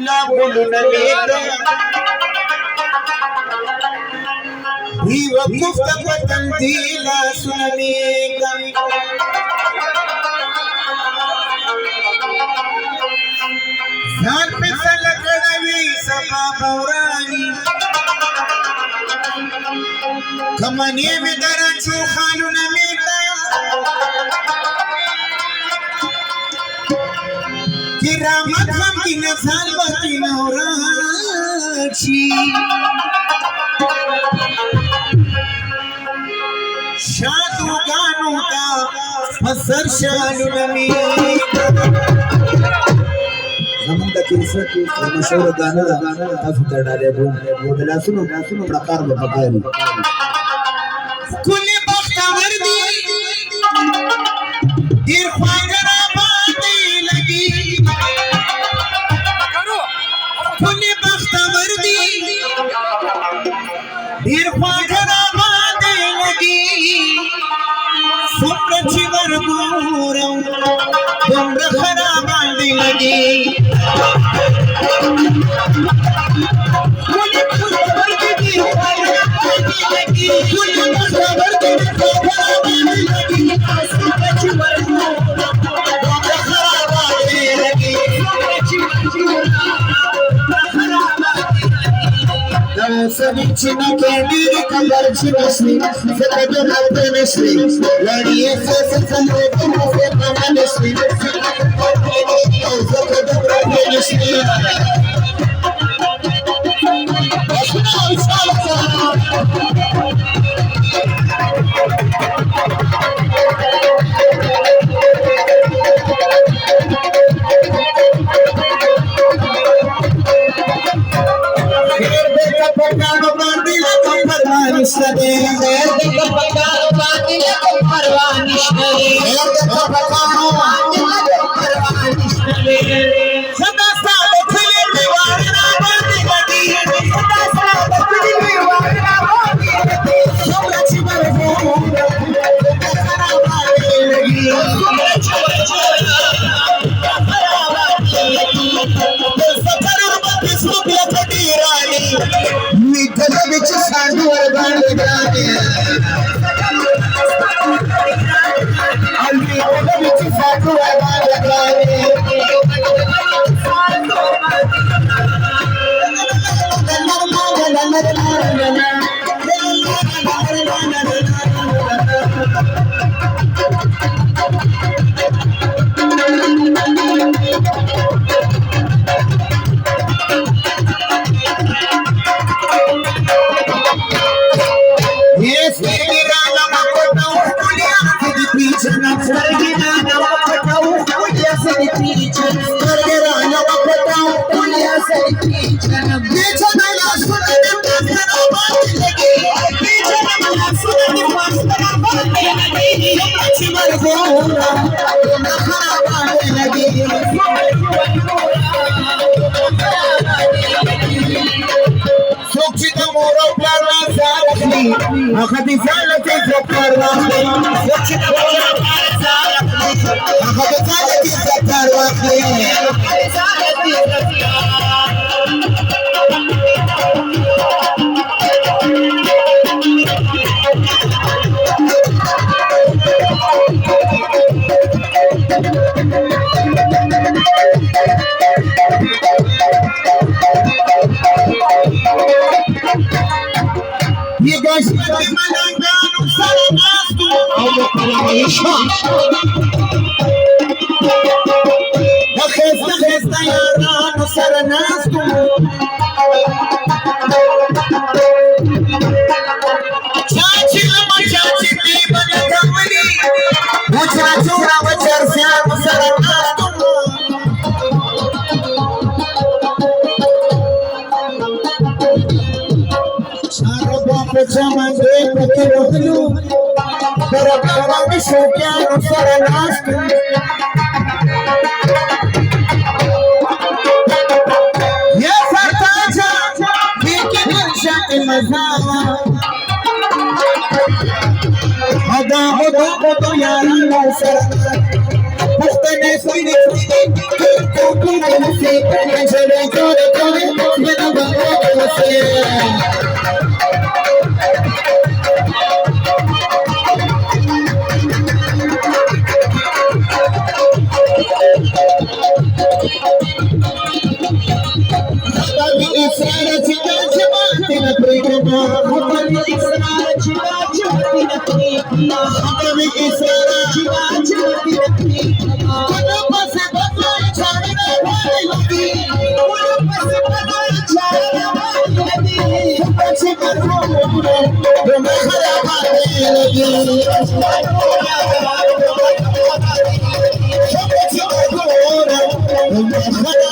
गुलाबुल नलेगा भी वक़्त पतन दिला सुनेगा जान पे सलगड़वी सभा बौरानी कमने में दरचो खालू नमेगा किरामत हम की नसाल बती नौराची शादू गानों का फसर शालू नमेगा नमंदा किरसा की मशहूर गाना तासु कर डाले वो दिला सुनो प्रकार में पकाएली कुल बख्तवर दी दिल ख्वाजरा बातें लगी कुल बख्तवर दी दिल ख्वाजरा बातें लगी सुप्र चिवर दूरम तुमरा खराब लगी Sabichina candy, color chimney, the other half the mystery. Lady is a celebrating of the ministry. Oh, the other ministry. Thank you.